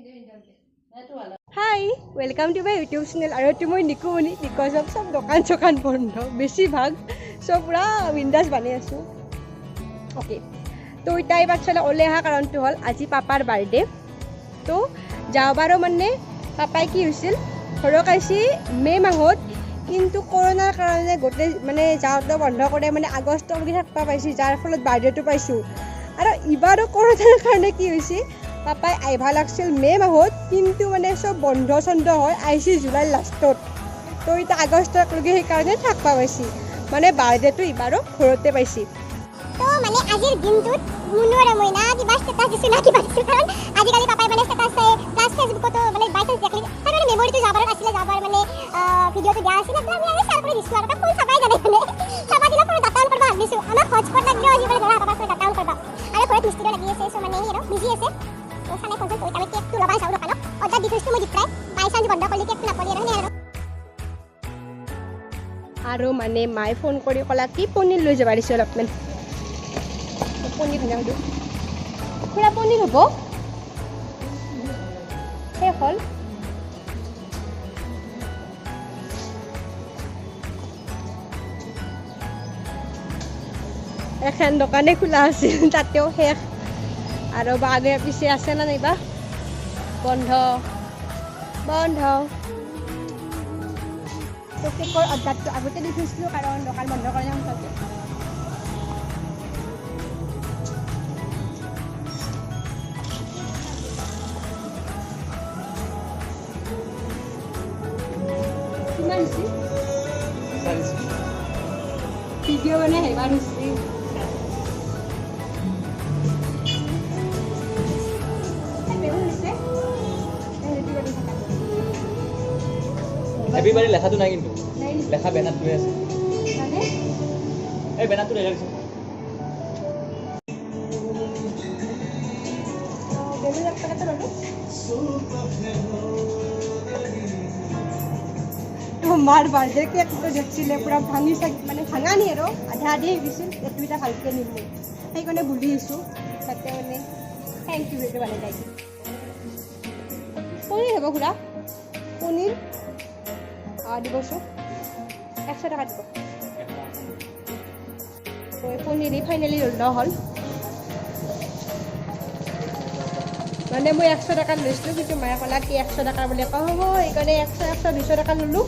Hi, welcome to my YouTube channel. আৰু তুমি Nikumoni because of সব দোকান চোকান বন্ধ বেছি ভাগ সব পুৰা উইন্ডাজ বানি আছো ওকে তো ইটাই বাচ্চালে ওলে অহা কাৰণটো হ'ল আজি পাপাৰ বাৰ্থডে তো যাবাৰো মানে পাপাই কি হৈছিল ঘৰক আইছি মে মাহত কিন্তু কৰোনাৰ কাৰণে গোটেই মানে যাওঁতে বন্ধ কৰে মানে আগষ্টলৈকে থাকবা পাইছি যাৰ ফলত বাৰ্থডেটো পাইছো আৰু ইবাৰো কৰোনাৰ কাৰণে কি হৈছে পাপাই আইভা লাগছিল মে মাহত কিন্তু মানে সব বন্ধ চন্ধ হয় আইছি জুলাই লাষ্টত তো এটা আগষ্টলৈকে সেইকাৰণে থাকবা পাইছি মানে বাৰ্থডেটো ইবাৰো ঘৰতে পাইছি তো মানে আজিৰ দিনটোত মুনুৰ মই না কিবা ষ্টেটাছ দিছো না কিবা দিছো কাৰণ আজিকালি পাপাই মানে ষ্টেটাছ প্লাছ ফেচবুকতো মানে বাইচান্স দেখলি তাৰ মানে মেমৰিটো যাবাৰ আছিলে যাবাৰ মানে ভিডিঅ'টো দিয়া আছিল তো আমি শ্বেয়াৰ কৰি দিছো আৰু ফুল চাবাই জানে মানে চাবা দিলে পুৰা ডাটা অন কৰবা ভাবিছো আমাক হটস্পট লাগিব আজি মানে ধৰা পাপা ডাটা অন কৰবা আৰু ঘৰত মিস্ত্ৰী লাগি আছে সো মানে আৰু বিজি আছে তো সানে ফোন কৰি আমি কেকটো লবা চাও দোকানত অৰ্ডাৰ দি থৈছো মই দিপ্ৰাই বাইচান্স বন্ধ কৰিলে কেকটো নাপলি আৰু মানে মাই ফোন কৰি কলা কি পনীৰ লৈ যাব দিছে অলপমান পনীৰ খানা হলো খুৰা পনীৰ হ'ব শেষ হ'ল এখন দোকানে খোলা আছিল তাতেও শেষ আৰু বাগে পিছে আছে না নাইবা বন্ধ বন্ধ তো কেকৰ অৰ্ডাৰটো আগতে দি থৈছিলোঁ কাৰণ দোকান বন্ধ কৰি যাম তাতে কিমান হৈছে ভিডিঅ' মানে হেবাৰ হৈছে এভরিবাডি লেখাটো নাই কিন্তু লেখা ব্যানারটো আছে মানে এই ব্যানারটো লেখা আছে বেলুন একটা কত হলো মার বার্থডে কেক তো দেখছিলে পুরা ভাঙি মানে ভাঙা নি আৰু আধা আধি গৈছিল এটুইটা ভালকে নিমু সেইকাৰণে ভুলি আহিছোঁ তাতে মানে থেংক ইউ সেইটো মানে তাইক পনীৰ হ'ব খুৰা পনীৰ দিবচোন 100 টাকা দিব তো পনীৰ ফাইনেলি লোৱা হ'ল মানে মই 100 টাকা লৈছিলোঁ কিন্তু মায়ে ক'লা কি 100 টাকা বুলি কওঁ হ'ব সেইকাৰণে 100 200 টাকা ল'লোঁ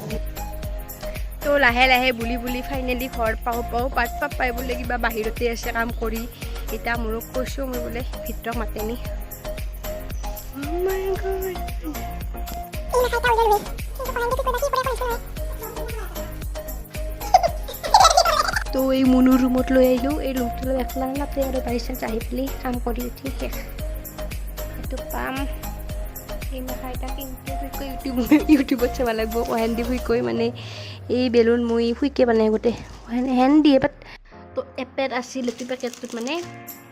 তো লাহে লাহে বুলি ফাইনেলি ঘৰ পাওঁ পাপাই বোলে কিবা বাহিৰতে আছে কাম কৰি এতিয়া মোৰক কৈছোঁ মই বোলে ভিতৰক মাতেনি তো এই মুনুৰ ৰুমত লৈ আহিলোঁ এই ৰুমটো লৈ একলা নাতে আৰু বাইচান্স আহি পেলি কাম কৰি উঠি শেষ এইটো পাম এই মেখা এটা কিনকে ইউটিউবত চাব লাগিব হেন্দি ফুইকৈ মানে এই বেলুন মই ফুইকে বনাই গোটেই হেন্দি বাট তো এপেৰ আছিল এইটো পেকেটটোত মানে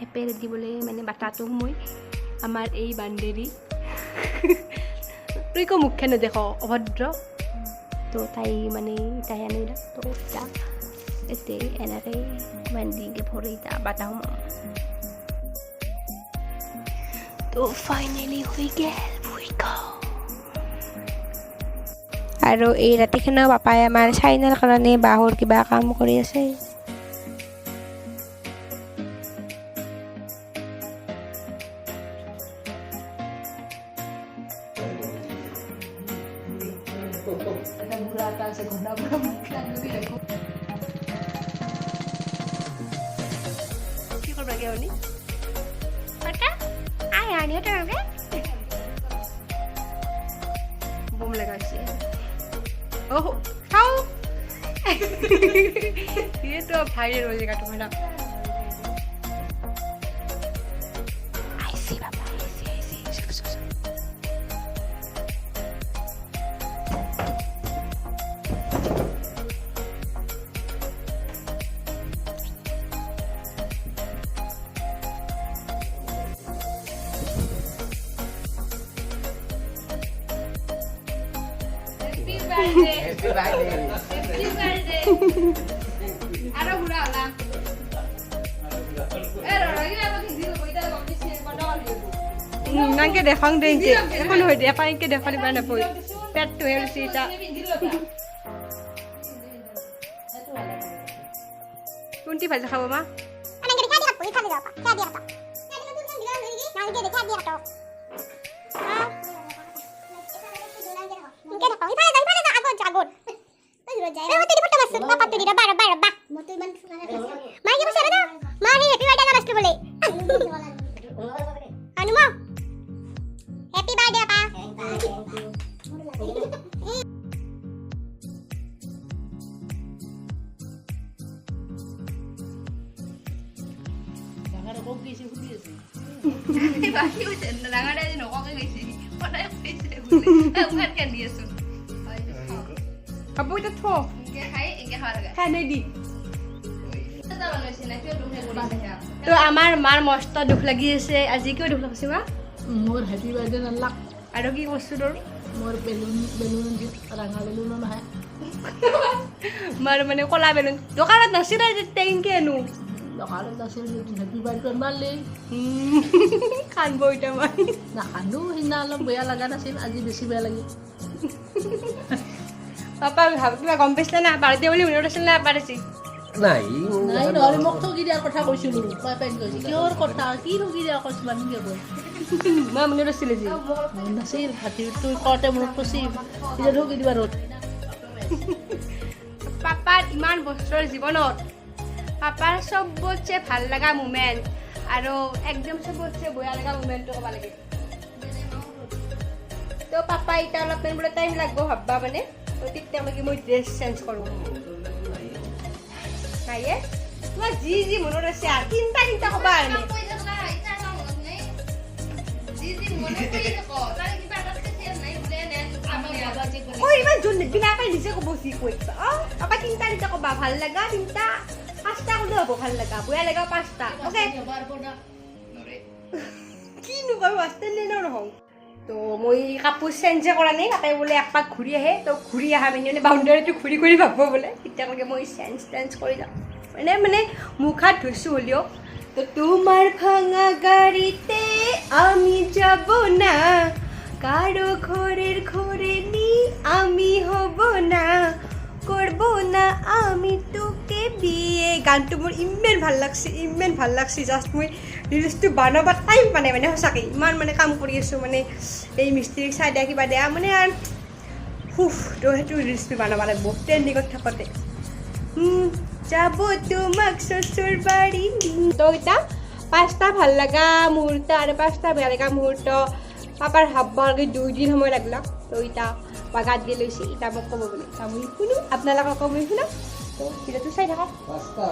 এপেৰ দিবলৈ মানে বাটাটো মই আমাৰ এই বান্দেৰী তুই কো মুখে নেদেখ অভদ্ৰ তো তাই মানে তাই আনিলা তো এতিয়া এতে এনেকৈ বান্দিকে ভৰি এতিয়া বাটা সোমাম তো ফাইনেলি হৈ গ'ল আৰু এই ৰাতিখনৰ পাপাই আমাৰ চাইনাৰ কাৰণে বাহুৰ কিবা কাম কৰি আছে কি কৰবা গে হনি পাটা আই আনিও তাৰকে বম লগাইছে ओह खाओ ये तो वायरल हो जाएगा तुम्हारा ऐसे बाबा ऐसे Happy birthday. Ada gula lah. Lagi apa sih? Kau itu kau sih kau dah lihat. নাকে দেখাং দে এখন হৈ দিয়া পাইকে দেখা দিবা নাপই পেটটো হেলছি এটা কোনটি ভাজি খাব মা Anang gede kadi aku, kadi apa? Kadi apa? Nang gede kadi apa? Mungkin apa? Ipa na agon jagon. Eh, mati di porta masuk. Papa tu di dabar ba. Mati man sukana. Mari kita sana dah. Mari happy birthday na masuk boleh. Anu mau? Happy birthday apa? কাপু এটা থো খাই নাই দি তো আমাৰ মাৰ মস্ত দুখ লাগি আছে আজি কিয় দুখ লাগিছে মা মোৰ হেপী বাৰ্থডে নালাগ আৰু কি কৈছো তোৰ মোৰ বেলুন ৰঙা বেলুন নহয় মাৰ মানে কলা বেলুন দোকানত নাছিলে টেংকি আনো দোকানত আছিল হেপী বাৰ্থডে মাৰলি খানব এতিয়া মই নাখানো সিদিনা অলপ বেয়া লগা নাছিল আজি বেছি বেয়া লাগে পাপা কিবা গম পাইছিলে না বাৰ্থডে বুলি মনত আছিল না পাৰিছি নাই নাই নহ'লে মোক ঠগি দিয়াৰ কথা কৈছিলোঁ মই পেন কৈছোঁ কিহৰ কথা কি ঠগি দিয়া কৈছোঁ মানুহে গৈ মা মনত আছিলে যি মন নাছিল ভাতিটো কওঁতে মনত পৰিছিল এতিয়া ঠগি দিবা ৰ'দ পাপাৰ ইমান বছৰৰ জীৱনত পাপাৰ চবতছে ভাল লগা মুমেণ্ট আৰু একদম চবতছে বেয়া লগা মুমেণ্টটো ক'ব লাগে তো পাপা এতিয়া অলপমান বোলে টাইম লাগিব ভাববা মানে তো তেতিয়ালৈকে মই ড্ৰেছ চেঞ্জ কৰোঁ নাইয়ে তোমাৰ যি মনত আছে আৰু তিনিটা ক'বা এনে ইমান যোন বিনা পাই নিজে ক'ব যি কৈছা পাপা তিনিটা ক'বা ভাল লগা তিনিটা পাঁচটা ক'লেও হ'ব ভাল লগা বেয়া লগা পাঁচটা অ'কে কিনো কয় পাঁচটা নহওঁ তো মই কাপোৰ চেঞ্জে কৰা নাই তাতে বোলে একপাক ঘূৰি আহে তো ঘূৰি অহা মানে বাউণ্ডাৰীটো ঘূৰি ভাবিব বোলে তেতিয়ালৈকে মই চেঞ্জ কৰি যাওঁ মানে মুখ হাত ধুইছোঁ হ'লেও তো তোমাৰ ভাঙা গাড়ীতে আমি যাব না কারো ঘরের ঘরে নি আমি হব না করব না আমি তোকে বিয়ে গানটো মোৰ ইমান ভাল লাগছে জাষ্ট মই ৰিলচটো বনাব টাইম পোৱা নাই মানে সঁচাকৈ ইমান মানে কাম কৰি আছোঁ মানে এই মিস্ত্ৰীক চাই দিয়া কিবা দিয়া মানে তো সেইটো ৰিলচটো বনাব লাগিব ট্ৰেণ্ডিঙত থাকোঁতে যাব তোমাক শ্বশুৰ বাৰী তো এতিয়া পাঁচটা ভাল লগা মুহূৰ্ত আৰু পাঁচটা বেয়া লগা মুহূৰ্ত পাপাৰ হাববাৰকৈ 2 দিন সময় লাগলাক তো এতিয়া বাগাত দি লৈছে এতিয়া মোক ক'ব বুলি মই শুনো আপোনালোকক মই শুনাম তো ভিডিঅ'টো চাই থাকক পাঁচটা